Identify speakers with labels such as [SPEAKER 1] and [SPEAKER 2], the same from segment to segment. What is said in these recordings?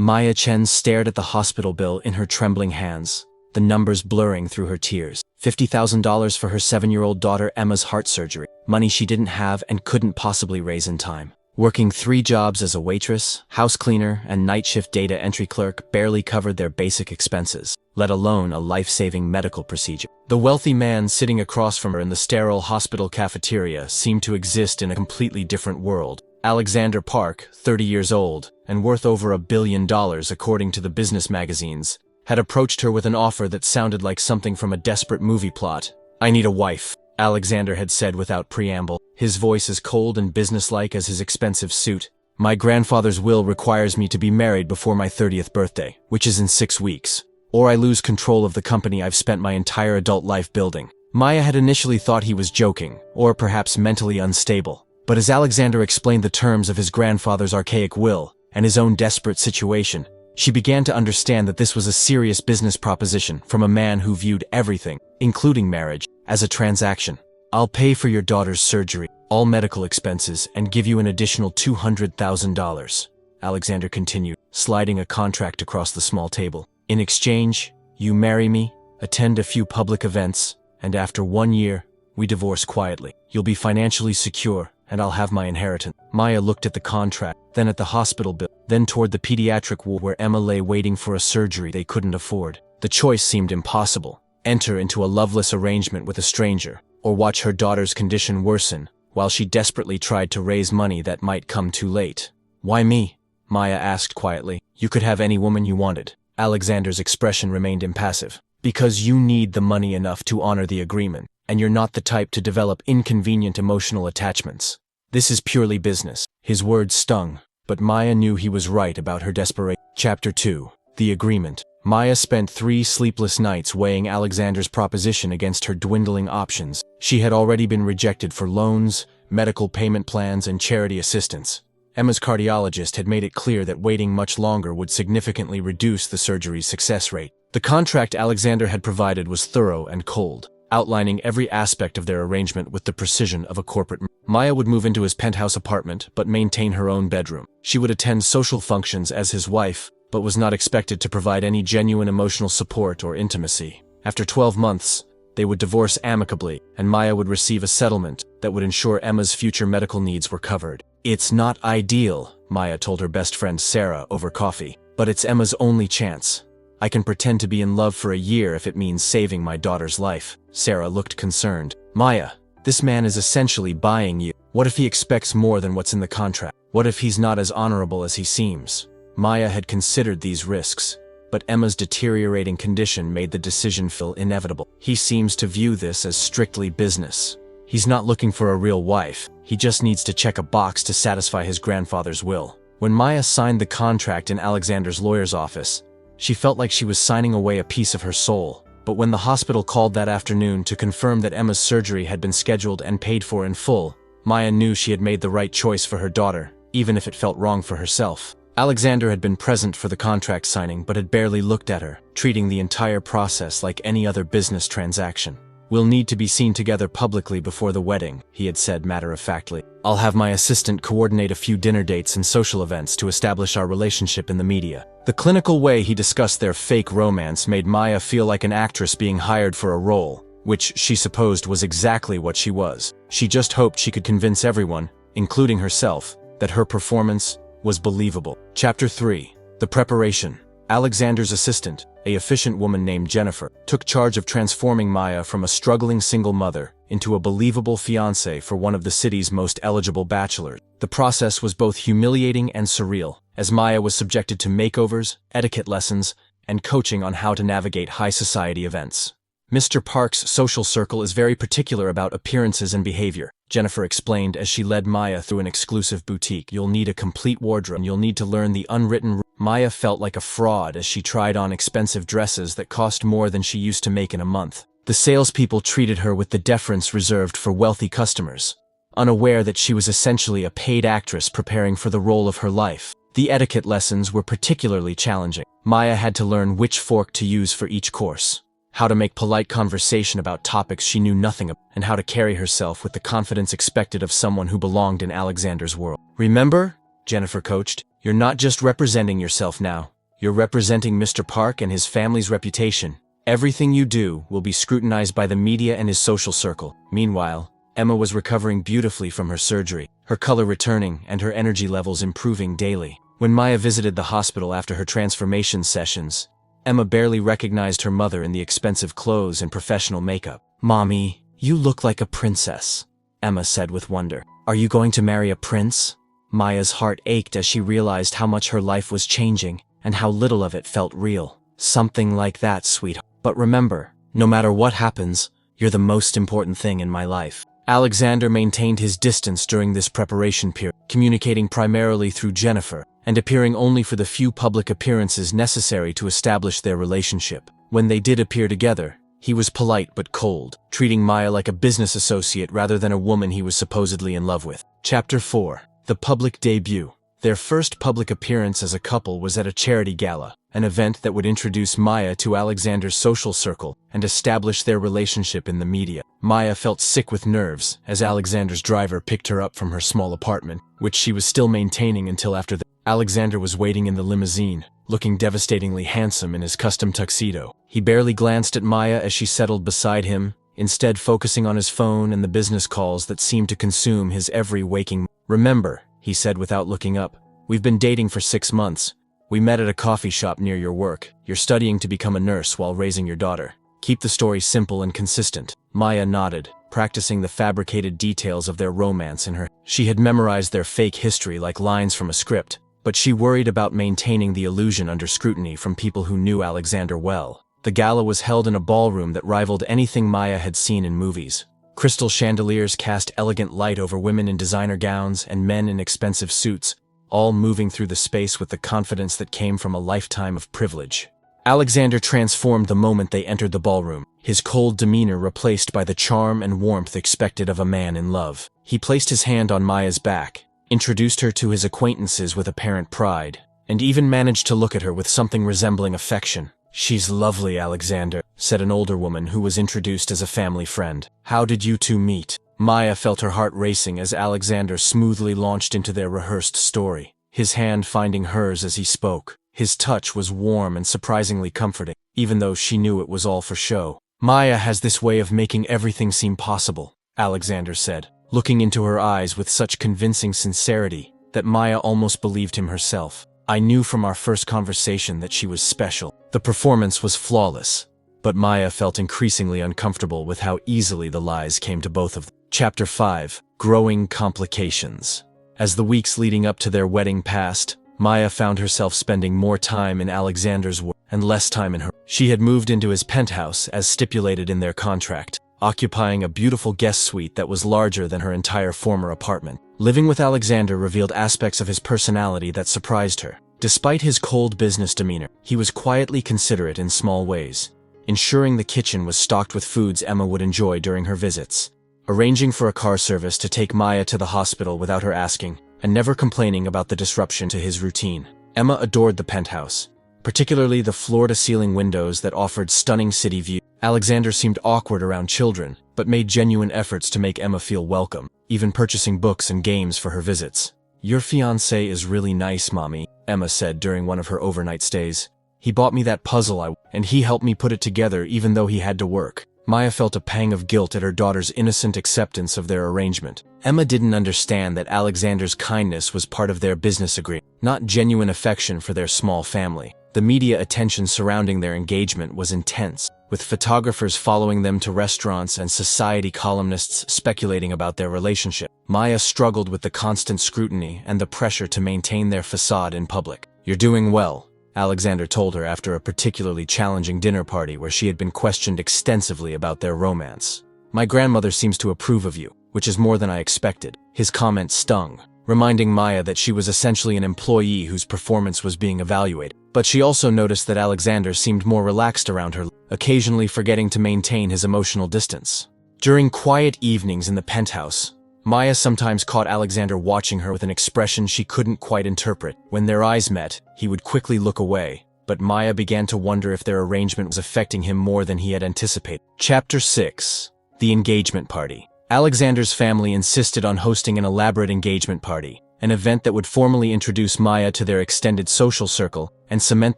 [SPEAKER 1] Maya Chen stared at the hospital bill in her trembling hands, the numbers blurring through her tears. $50,000 for her 7-year-old daughter Emma's heart surgery, money she didn't have and couldn't possibly raise in time. Working 3 jobs as a waitress, house cleaner, and night shift data entry clerk barely covered their basic expenses, let alone a life-saving medical procedure. The wealthy man sitting across from her in the sterile hospital cafeteria seemed to exist in a completely different world. Alexander Park, 30 years old, and worth over $1 billion according to the business magazines, had approached her with an offer that sounded like something from a desperate movie plot. "I need a wife," Alexander had said without preamble, his voice as cold and businesslike as his expensive suit. "My grandfather's will requires me to be married before my 30th birthday, which is in 6 weeks. Or I lose control of the company I've spent my entire adult life building." Maya had initially thought he was joking, or perhaps mentally unstable. But as Alexander explained the terms of his grandfather's archaic will, and his own desperate situation, she began to understand that this was a serious business proposition from a man who viewed everything, including marriage, as a transaction. "I'll pay for your daughter's surgery, all medical expenses, and give you an additional $200,000, Alexander continued, sliding a contract across the small table. "In exchange, you marry me, attend a few public events, and after 1 year, we divorce quietly. You'll be financially secure, and I'll have my inheritance." Maya looked at the contract, then at the hospital bill, then toward the pediatric ward where Emma lay waiting for a surgery they couldn't afford. The choice seemed impossible. Enter into a loveless arrangement with a stranger, or watch her daughter's condition worsen, while she desperately tried to raise money that might come too late. "Why me?" Maya asked quietly. "You could have any woman you wanted." Alexander's expression remained impassive. "Because you need the money enough to honor the agreement, and you're not the type to develop inconvenient emotional attachments. This is purely business." His words stung, but Maya knew he was right about her desperation. Chapter 2. The Agreement. Maya spent 3 sleepless nights weighing Alexander's proposition against her dwindling options. She had already been rejected for loans, medical payment plans, and charity assistance. Emma's cardiologist had made it clear that waiting much longer would significantly reduce the surgery's success rate. The contract Alexander had provided was thorough and cold, outlining every aspect of their arrangement with the precision of a corporate. Maya would move into his penthouse apartment, but maintain her own bedroom. She would attend social functions as his wife, but was not expected to provide any genuine emotional support or intimacy. After 12 months, they would divorce amicably, and Maya would receive a settlement that would ensure Emma's future medical needs were covered. "It's not ideal," Maya told her best friend Sarah over coffee, "but it's Emma's only chance. I can pretend to be in love for a year if it means saving my daughter's life." Sarah looked concerned. "Maya, this man is essentially buying you. What if he expects more than what's in the contract? What if he's not as honorable as he seems?" Maya had considered these risks, but Emma's deteriorating condition made the decision feel inevitable. "He seems to view this as strictly business. He's not looking for a real wife. He just needs to check a box to satisfy his grandfather's will." When Maya signed the contract in Alexander's lawyer's office, she felt like she was signing away a piece of her soul. But when the hospital called that afternoon to confirm that Emma's surgery had been scheduled and paid for in full, Maya knew she had made the right choice for her daughter, even if it felt wrong for herself. Alexander had been present for the contract signing but had barely looked at her, treating the entire process like any other business transaction. "We'll need to be seen together publicly before the wedding," he had said matter-of-factly. "I'll have my assistant coordinate a few dinner dates and social events to establish our relationship in the media." The clinical way he discussed their fake romance made Maya feel like an actress being hired for a role, which she supposed was exactly what she was. She just hoped she could convince everyone, including herself, that her performance was believable. Chapter 3. The Preparation. Alexander's assistant, a efficient woman named Jennifer, took charge of transforming Maya from a struggling single mother into a believable fiancé for one of the city's most eligible bachelors. The process was both humiliating and surreal, as Maya was subjected to makeovers, etiquette lessons, and coaching on how to navigate high society events. "Mr. Park's social circle is very particular about appearances and behavior," Jennifer explained as she led Maya through an exclusive boutique. "You'll need a complete wardrobe, and you'll need to learn the unwritten rules." Maya felt like a fraud as she tried on expensive dresses that cost more than she used to make in a month. The salespeople treated her with the deference reserved for wealthy customers, unaware that she was essentially a paid actress preparing for the role of her life. The etiquette lessons were particularly challenging. Maya had to learn which fork to use for each course, how to make polite conversation about topics she knew nothing about, and how to carry herself with the confidence expected of someone who belonged in Alexander's world. "Remember," Jennifer coached, You're not just representing yourself now. You're representing Mr. Park and his family's reputation. Everything you do will be scrutinized by the media and his social circle. Meanwhile, Emma was recovering beautifully from her surgery, her color returning and her energy levels improving daily. When Maya visited the hospital after her transformation sessions, Emma barely recognized her mother in the expensive clothes and professional makeup. "Mommy, you look like a princess," Emma said with wonder. "Are you going to marry a prince?" Maya's heart ached as she realized how much her life was changing and how little of it felt real. "Something like that, sweetheart. But remember, no matter what happens, you're the most important thing in my life." Alexander maintained his distance during this preparation period, communicating primarily through Jennifer, and appearing only for the few public appearances necessary to establish their relationship. When they did appear together, he was polite but cold, treating Maya like a business associate rather than a woman he was supposedly in love with. Chapter 4. The Public Debut. Their first public appearance as a couple was at a charity gala, an event that would introduce Maya to Alexander's social circle and establish their relationship in the media. Maya felt sick with nerves as Alexander's driver picked her up from her small apartment, which she was still maintaining until after the Alexander was waiting in the limousine, looking devastatingly handsome in his custom tuxedo. He barely glanced at Maya as she settled beside him, instead focusing on his phone and the business calls that seemed to consume his every waking. "Remember," he said without looking up, "we've been dating for 6 months. We met at a coffee shop near your work. You're studying to become a nurse while raising your daughter. Keep the story simple and consistent." Maya nodded, practicing the fabricated details of their romance in her. She had memorized their fake history like lines from a script, but she worried about maintaining the illusion under scrutiny from people who knew Alexander well. The gala was held in a ballroom that rivaled anything Maya had seen in movies. Crystal chandeliers cast elegant light over women in designer gowns and men in expensive suits, all moving through the space with the confidence that came from a lifetime of privilege. Alexander transformed the moment they entered the ballroom, his cold demeanor replaced by the charm and warmth expected of a man in love. He placed his hand on Maya's back, introduced her to his acquaintances with apparent pride, and even managed to look at her with something resembling affection. "She's lovely, Alexander," said an older woman who was introduced as a family friend. "How did you two meet?" Maya felt her heart racing as Alexander smoothly launched into their rehearsed story, his hand finding hers as he spoke. His touch was warm and surprisingly comforting, even though she knew it was all for show. "Maya has this way of making everything seem possible," Alexander said, looking into her eyes with such convincing sincerity that Maya almost believed him herself. "I knew from our first conversation that she was special." The performance was flawless, but Maya felt increasingly uncomfortable with how easily the lies came to both of them. Chapter 5. Growing Complications. As the weeks leading up to their wedding passed, Maya found herself spending more time in Alexander's work and less time in her. She had moved into his penthouse as stipulated in their contract, occupying a beautiful guest suite that was larger than her entire former apartment. Living with Alexander revealed aspects of his personality that surprised her. Despite his cold business demeanor, he was quietly considerate in small ways, ensuring the kitchen was stocked with foods Emma would enjoy during her visits, arranging for a car service to take Maya to the hospital without her asking, and never complaining about the disruption to his routine. Emma adored the penthouse, particularly the floor-to-ceiling windows that offered stunning city views. Alexander seemed awkward around children, but made genuine efforts to make Emma feel welcome, even purchasing books and games for her visits. "Your fiancé is really nice, Mommy," Emma said during one of her overnight stays. "He bought me that puzzle and he helped me put it together even though he had to work." Maya felt a pang of guilt at her daughter's innocent acceptance of their arrangement. Emma didn't understand that Alexander's kindness was part of their business agreement, not genuine affection for their small family. The media attention surrounding their engagement was intense, with photographers following them to restaurants and society columnists speculating about their relationship. Maya struggled with the constant scrutiny and the pressure to maintain their facade in public. "You're doing well," Alexander told her after a particularly challenging dinner party where she had been questioned extensively about their romance. "My grandmother seems to approve of you, which is more than I expected." His comment stung, reminding Maya that she was essentially an employee whose performance was being evaluated. But she also noticed that Alexander seemed more relaxed around her, occasionally forgetting to maintain his emotional distance. During quiet evenings in the penthouse, Maya sometimes caught Alexander watching her with an expression she couldn't quite interpret. When their eyes met, he would quickly look away, but Maya began to wonder if their arrangement was affecting him more than he had anticipated. Chapter 6. The Engagement Party. Alexander's family insisted on hosting an elaborate engagement party, an event that would formally introduce Maya to their extended social circle and cement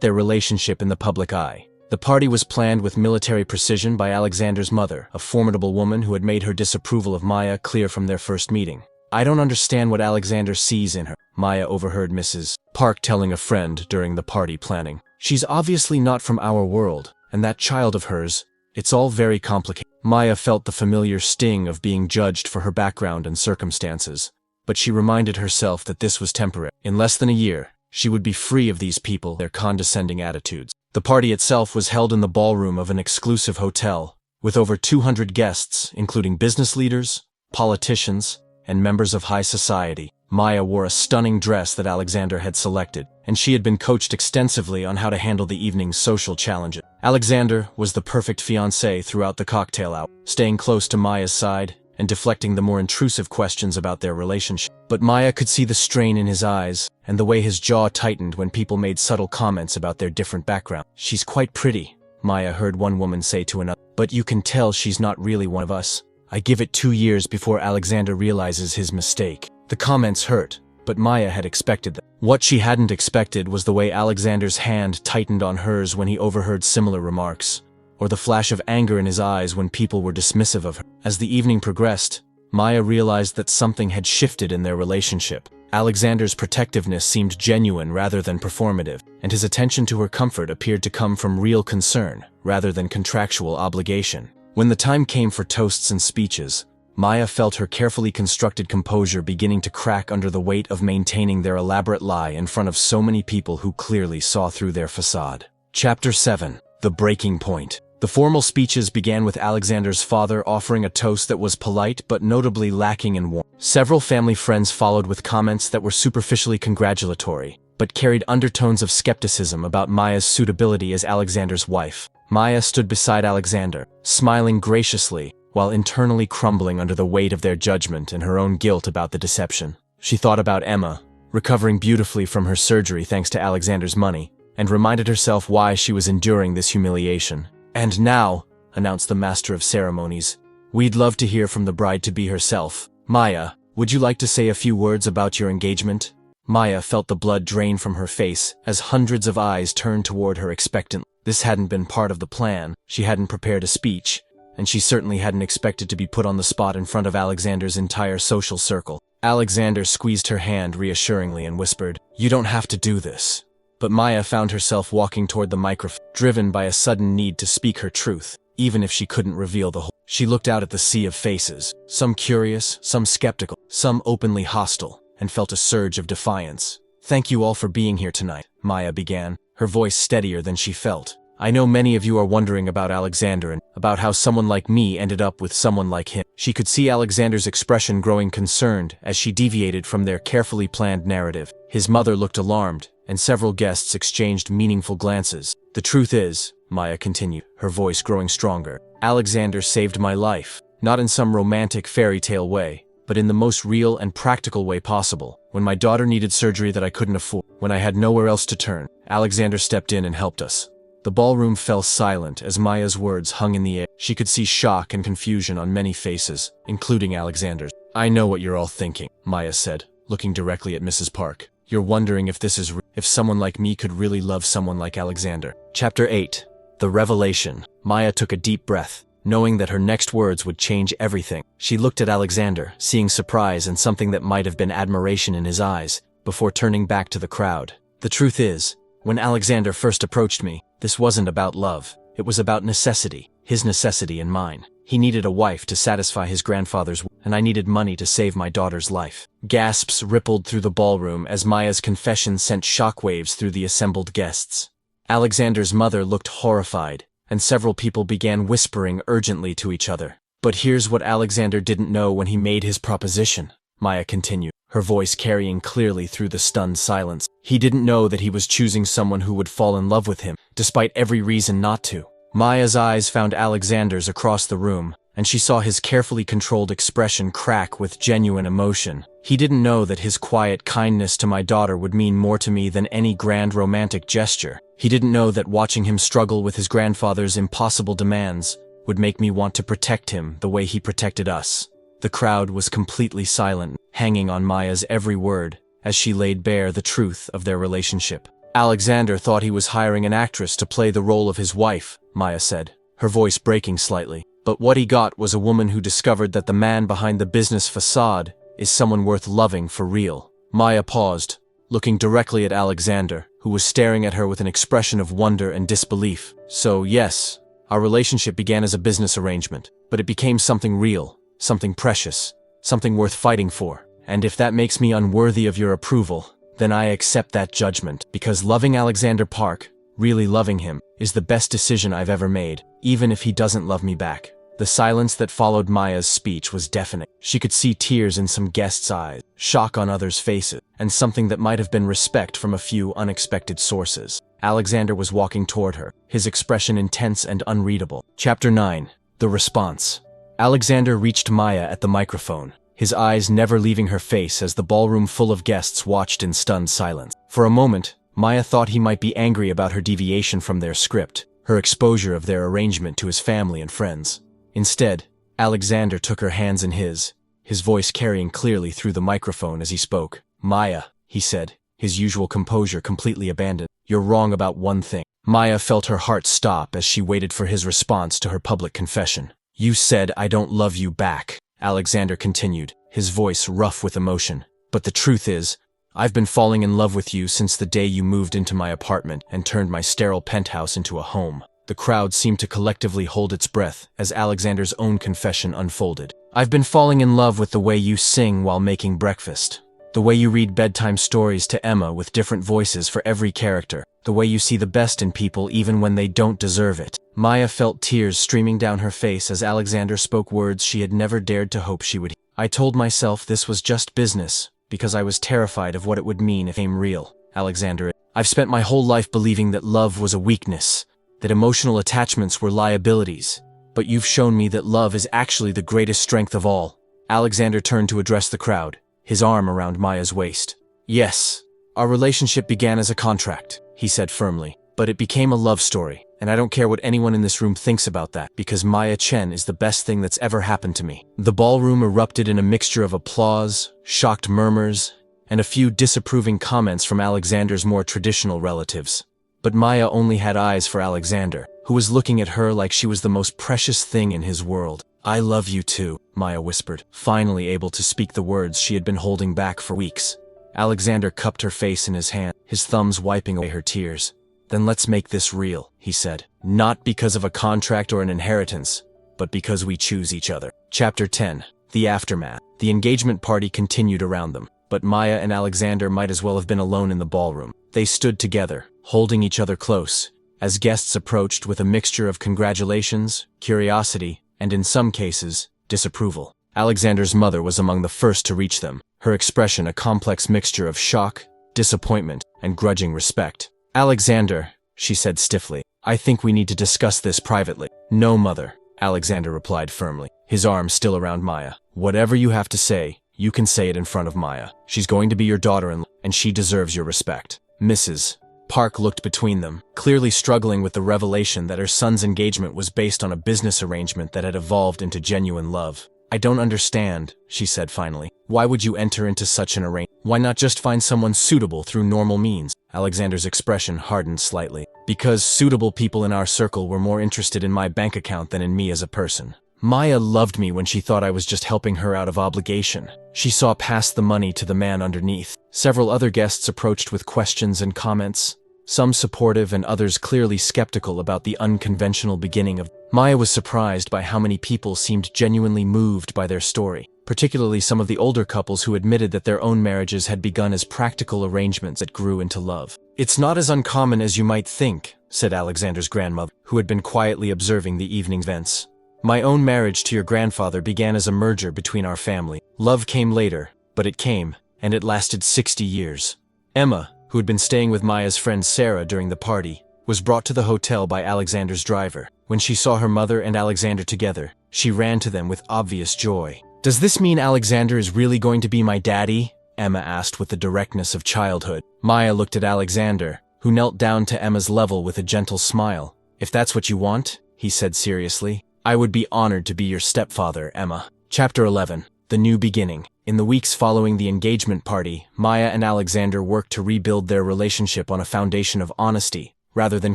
[SPEAKER 1] their relationship in the public eye. The party was planned with military precision by Alexander's mother, a formidable woman who had made her disapproval of Maya clear from their first meeting. "I don't understand what Alexander sees in her," Maya overheard Mrs. Park telling a friend during the party planning. "She's obviously not from our world, and that child of hers, it's all very complicated." Maya felt the familiar sting of being judged for her background and circumstances, but she reminded herself that this was temporary. In less than a year, she would be free of these people, their condescending attitudes. The party itself was held in the ballroom of an exclusive hotel, with over 200 guests, including business leaders, politicians, and members of high society. Maya wore a stunning dress that Alexander had selected, and she had been coached extensively on how to handle the evening's social challenges. Alexander was the perfect fiancé throughout the cocktail hour, staying close to Maya's side and deflecting the more intrusive questions about their relationship. But Maya could see the strain in his eyes and the way his jaw tightened when people made subtle comments about their different background. "She's quite pretty," Maya heard one woman say to another, "but you can tell she's not really one of us. I give it 2 years before Alexander realizes his mistake." The comments hurt, but Maya had expected them. What she hadn't expected was the way Alexander's hand tightened on hers when he overheard similar remarks, or the flash of anger in his eyes when people were dismissive of her. As the evening progressed, Maya realized that something had shifted in their relationship. Alexander's protectiveness seemed genuine rather than performative, and his attention to her comfort appeared to come from real concern rather than contractual obligation. When the time came for toasts and speeches, Maya felt her carefully constructed composure beginning to crack under the weight of maintaining their elaborate lie in front of so many people who clearly saw through their facade. Chapter 7. The Breaking Point. The formal speeches began with Alexander's father offering a toast that was polite but notably lacking in warmth. Several family friends followed with comments that were superficially congratulatory, but carried undertones of skepticism about Maya's suitability as Alexander's wife. Maya stood beside Alexander, smiling graciously, while internally crumbling under the weight of their judgment and her own guilt about the deception. She thought about Emma, recovering beautifully from her surgery thanks to Alexander's money, and reminded herself why she was enduring this humiliation. "And now," announced the master of ceremonies, "we'd love to hear from the bride-to-be herself. Maya, would you like to say a few words about your engagement?" Maya felt the blood drain from her face as hundreds of eyes turned toward her expectantly. This hadn't been part of the plan. She hadn't prepared a speech, and she certainly hadn't expected to be put on the spot in front of Alexander's entire social circle. Alexander squeezed her hand reassuringly and whispered, "You don't have to do this." But Maya found herself walking toward the microphone, driven by a sudden need to speak her truth, even if she couldn't reveal the whole. She looked out at the sea of faces, some curious, some skeptical, some openly hostile, and felt a surge of defiance. "Thank you all for being here tonight," Maya began, her voice steadier than she felt. "I know many of you are wondering about Alexander and about how someone like me ended up with someone like him." She could see Alexander's expression growing concerned as she deviated from their carefully planned narrative. His mother looked alarmed, and several guests exchanged meaningful glances. "The truth is," Maya continued, her voice growing stronger, "Alexander saved my life, not in some romantic fairy tale way, but in the most real and practical way possible. When my daughter needed surgery that I couldn't afford, when I had nowhere else to turn, Alexander stepped in and helped us." The ballroom fell silent as Maya's words hung in the air. She could see shock and confusion on many faces, including Alexander's. "I know what you're all thinking," Maya said, looking directly at Mrs. Park. "You're wondering if this is if someone like me could really love someone like Alexander." Chapter 8. The Revelation. Maya took a deep breath, knowing that her next words would change everything. She looked at Alexander, seeing surprise and something that might have been admiration in his eyes, before turning back to the crowd. "The truth is, when Alexander first approached me, this wasn't about love. It was about necessity, his necessity and mine. He needed a wife to satisfy his grandfather's and I needed money to save my daughter's life." Gasps rippled through the ballroom as Maya's confession sent shockwaves through the assembled guests. Alexander's mother looked horrified, and several people began whispering urgently to each other. "But here's what Alexander didn't know when he made his proposition," Maya continued, her voice carrying clearly through the stunned silence. "He didn't know that he was choosing someone who would fall in love with him, despite every reason not to." Maya's eyes found Alexander's across the room, and she saw his carefully controlled expression crack with genuine emotion. "He didn't know that his quiet kindness to my daughter would mean more to me than any grand romantic gesture. He didn't know that watching him struggle with his grandfather's impossible demands would make me want to protect him the way he protected us." The crowd was completely silent, hanging on Maya's every word, as she laid bare the truth of their relationship. Alexander thought he was hiring an actress to play the role of his wife, Maya said, her voice breaking slightly. But what he got was a woman who discovered that the man behind the business facade is someone worth loving for real. Maya paused, looking directly at Alexander, who was staring at her with an expression of wonder and disbelief. So yes, our relationship began as a business arrangement, but it became something real, something precious, something worth fighting for. And if that makes me unworthy of your approval, then I accept that judgment, because loving Alexander Park, really loving him, is the best decision I've ever made, even if he doesn't love me back. The silence that followed Maya's speech was deafening. She could see tears in some guests' eyes, shock on others' faces, and something that might have been respect from a few unexpected sources. Alexander was walking toward her, his expression intense and unreadable. Chapter 9. The Response. Alexander reached Maya at the microphone, his eyes never leaving her face as the ballroom full of guests watched in stunned silence. For a moment, Maya thought he might be angry about her deviation from their script, her exposure of their arrangement to his family and friends. Instead, Alexander took her hands in his voice carrying clearly through the microphone as he spoke. "Maya," he said, his usual composure completely abandoned, "you're wrong about one thing." Maya felt her heart stop as she waited for his response to her public confession. "You said I don't love you back," Alexander continued, his voice rough with emotion. "But the truth is, I've been falling in love with you since the day you moved into my apartment and turned my sterile penthouse into a home." The crowd seemed to collectively hold its breath as Alexander's own confession unfolded. "I've been falling in love with the way you sing while making breakfast, the way you read bedtime stories to Emma with different voices for every character, the way you see the best in people even when they don't deserve it." Maya felt tears streaming down her face as Alexander spoke words she had never dared to hope she would hear. "I told myself this was just business, because I was terrified of what it would mean if it became real." Alexander, "I've spent my whole life believing that love was a weakness, that emotional attachments were liabilities, but you've shown me that love is actually the greatest strength of all." Alexander turned to address the crowd, his arm around Maya's waist. "Yes, our relationship began as a contract," he said firmly, "but it became a love story, and I don't care what anyone in this room thinks about that, because Maya Chen is the best thing that's ever happened to me." The ballroom erupted in a mixture of applause, shocked murmurs, and a few disapproving comments from Alexander's more traditional relatives. But Maya only had eyes for Alexander, who was looking at her like she was the most precious thing in his world. "I love you too," Maya whispered, finally able to speak the words she had been holding back for weeks. Alexander cupped her face in his hand, his thumbs wiping away her tears. "Then let's make this real," he said. "Not because of a contract or an inheritance, but because we choose each other." Chapter 10. The Aftermath. The engagement party continued around them, but Maya and Alexander might as well have been alone in the ballroom. They stood together, holding each other close, as guests approached with a mixture of congratulations, curiosity, and in some cases, disapproval. Alexander's mother was among the first to reach them, her expression a complex mixture of shock, disappointment, and grudging respect. "Alexander," she said stiffly, "I think we need to discuss this privately." "No, mother," Alexander replied firmly, his arm still around Maya. "Whatever you have to say, you can say it in front of Maya. She's going to be your daughter-in-law, and she deserves your respect." Mrs. Park looked between them, clearly struggling with the revelation that her son's engagement was based on a business arrangement that had evolved into genuine love. "I don't understand," she said finally. "Why would you enter into such an arrangement? Why not just find someone suitable through normal means?" Alexander's expression hardened slightly. "Because suitable people in our circle were more interested in my bank account than in me as a person. Maya loved me when she thought I was just helping her out of obligation. She saw past the money to the man underneath." Several other guests approached with questions and comments, some supportive and others clearly skeptical about the unconventional beginning of. Maya was surprised by how many people seemed genuinely moved by their story, particularly some of the older couples who admitted that their own marriages had begun as practical arrangements that grew into love. "It's not as uncommon as you might think," said Alexander's grandmother, who had been quietly observing the evening's events. "My own marriage to your grandfather began as a merger between our family. Love came later, but it came, and it lasted 60 years. Emma, who had been staying with Maya's friend Sarah during the party, was brought to the hotel by Alexander's driver. When she saw her mother and Alexander together, she ran to them with obvious joy. "Does this mean Alexander is really going to be my daddy?" Emma asked with the directness of childhood. Maya looked at Alexander, who knelt down to Emma's level with a gentle smile. "If that's what you want," he said seriously, "I would be honored to be your stepfather, Emma." Chapter 11. The New Beginning. In the weeks following the engagement party, Maya and Alexander worked to rebuild their relationship on a foundation of honesty, rather than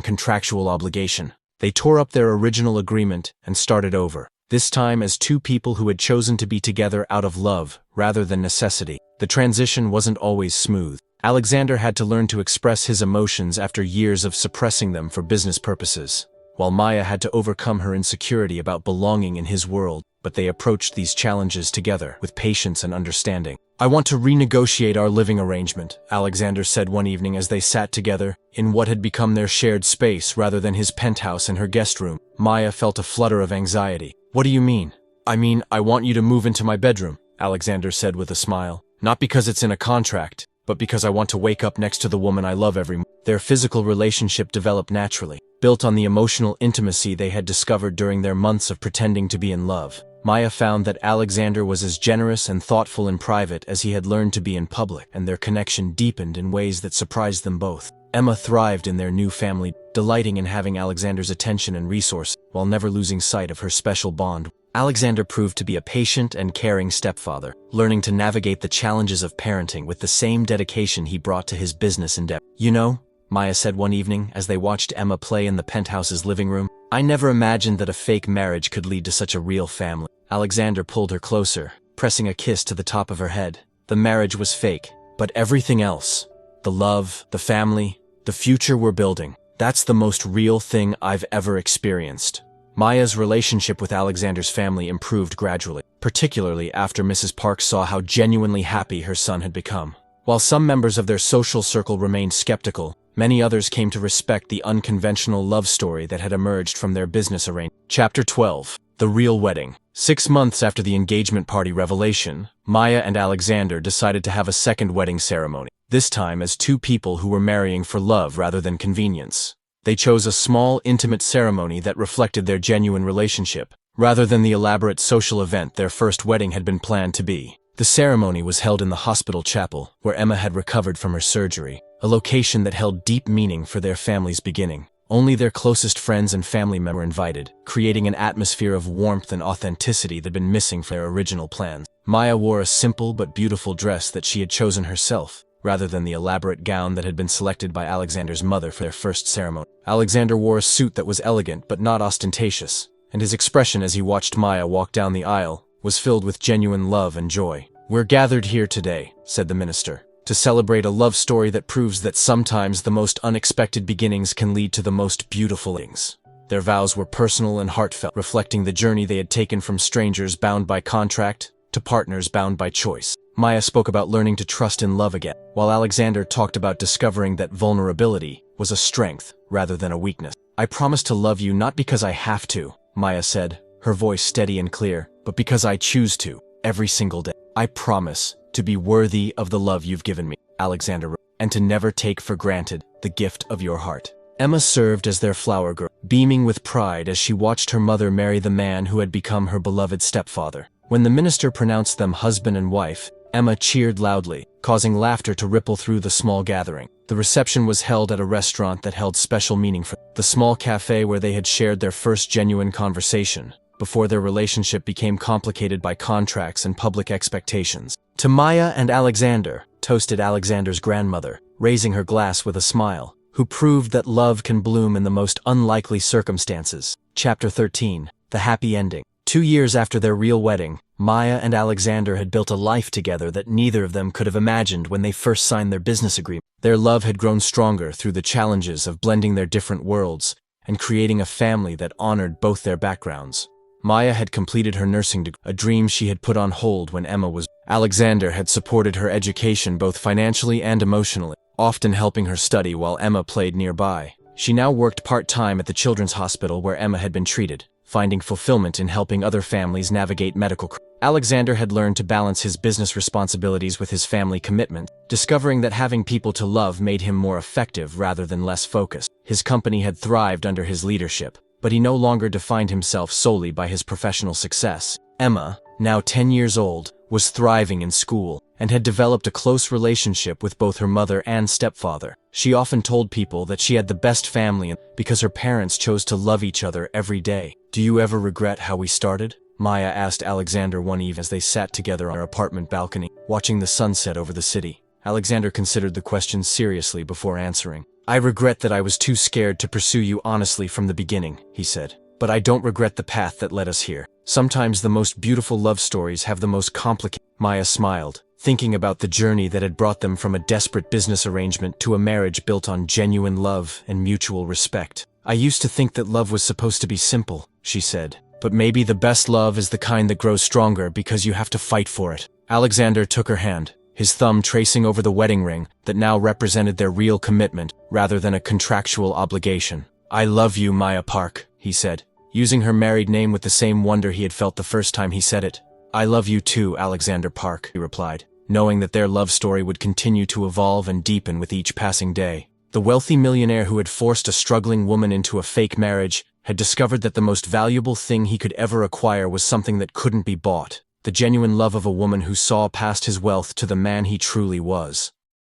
[SPEAKER 1] contractual obligation. They tore up their original agreement and started over, this time as two people who had chosen to be together out of love, rather than necessity. The transition wasn't always smooth. Alexander had to learn to express his emotions after years of suppressing them for business purposes, while Maya had to overcome her insecurity about belonging in his world. But they approached these challenges together with patience and understanding. "I want to renegotiate our living arrangement," Alexander said one evening as they sat together in what had become their shared space rather than his penthouse and her guest room. Maya felt a flutter of anxiety. "What do you mean?" "I mean, I want you to move into my bedroom," Alexander said with a smile. "Not because it's in a contract, but because I want to wake up next to the woman I love every morning." Their physical relationship developed naturally, built on the emotional intimacy they had discovered during their months of pretending to be in love. Maya found that Alexander was as generous and thoughtful in private as he had learned to be in public, and their connection deepened in ways that surprised them both. Emma thrived in their new family, delighting in having Alexander's attention and resources, while never losing sight of her special bond. Alexander proved to be a patient and caring stepfather, learning to navigate the challenges of parenting with the same dedication he brought to his business endeavor. "You know," Maya said one evening as they watched Emma play in the penthouse's living room, "I never imagined that a fake marriage could lead to such a real family." Alexander pulled her closer, pressing a kiss to the top of her head. "The marriage was fake, but everything else, the love, the family, the future we're building, that's the most real thing I've ever experienced." Maya's relationship with Alexander's family improved gradually, particularly after Mrs. Park saw how genuinely happy her son had become. While some members of their social circle remained skeptical, many others came to respect the unconventional love story that had emerged from their business arrangement. Chapter 12. The Real Wedding. 6 months after the engagement party revelation, Maya and Alexander decided to have a second wedding ceremony, this time as two people who were marrying for love rather than convenience. They chose a small, intimate ceremony that reflected their genuine relationship, rather than the elaborate social event their first wedding had been planned to be. The ceremony was held in the hospital chapel, where Emma had recovered from her surgery, a location that held deep meaning for their family's beginning. Only their closest friends and family members were invited, creating an atmosphere of warmth and authenticity that had been missing from their original plans. Maya wore a simple but beautiful dress that she had chosen herself, rather than the elaborate gown that had been selected by Alexander's mother for their first ceremony. Alexander wore a suit that was elegant but not ostentatious, and his expression as he watched Maya walk down the aisle was filled with genuine love and joy. "We're gathered here today," said the minister, "to celebrate a love story that proves that sometimes the most unexpected beginnings can lead to the most beautiful endings." Their vows were personal and heartfelt, reflecting the journey they had taken from strangers bound by contract to partners bound by choice. Maya spoke about learning to trust in love again, while Alexander talked about discovering that vulnerability was a strength rather than a weakness. "I promise to love you not because I have to," Maya said, her voice steady and clear, "but because I choose to, every single day. I promise to be worthy of the love you've given me," Alexander wrote, "and to never take for granted the gift of your heart." Emma served as their flower girl, beaming with pride as she watched her mother marry the man who had become her beloved stepfather. When the minister pronounced them husband and wife, Emma cheered loudly, causing laughter to ripple through the small gathering. The reception was held at a restaurant that held special meaning for them, the small cafe where they had shared their first genuine conversation, before their relationship became complicated by contracts and public expectations. "To Maya and Alexander," toasted Alexander's grandmother, raising her glass with a smile, "who proved that love can bloom in the most unlikely circumstances." Chapter 13. The Happy Ending. 2 years after their real wedding, Maya and Alexander had built a life together that neither of them could have imagined when they first signed their business agreement. Their love had grown stronger through the challenges of blending their different worlds and creating a family that honored both their backgrounds. Maya had completed her nursing degree, a dream she had put on hold when Emma was. Alexander had supported her education both financially and emotionally, often helping her study while Emma played nearby. She now worked part-time at the children's hospital where Emma had been treated, finding fulfillment in helping other families navigate medical care. Alexander had learned to balance his business responsibilities with his family commitment, discovering that having people to love made him more effective rather than less focused. His company had thrived under his leadership, but he no longer defined himself solely by his professional success. Emma, now 10 years old, was thriving in school and had developed a close relationship with both her mother and stepfather. She often told people that she had the best family because her parents chose to love each other every day. "Do you ever regret how we started?" Maya asked Alexander one eve as they sat together on her apartment balcony, watching the sunset over the city. Alexander considered the question seriously before answering. "I regret that I was too scared to pursue you honestly from the beginning," he said. "But I don't regret the path that led us here. Sometimes the most beautiful love stories have the most complicated." Maya smiled, thinking about the journey that had brought them from a desperate business arrangement to a marriage built on genuine love and mutual respect. "I used to think that love was supposed to be simple," she said. "But maybe the best love is the kind that grows stronger because you have to fight for it." Alexander took her hand, his thumb tracing over the wedding ring that now represented their real commitment rather than a contractual obligation. "I love you, Maya Park," he said, using her married name with the same wonder he had felt the first time he said it. "I love you too, Alexander Park," he replied, knowing that their love story would continue to evolve and deepen with each passing day. The wealthy millionaire who had forced a struggling woman into a fake marriage had discovered that the most valuable thing he could ever acquire was something that couldn't be bought: the genuine love of a woman who saw past his wealth to the man he truly was.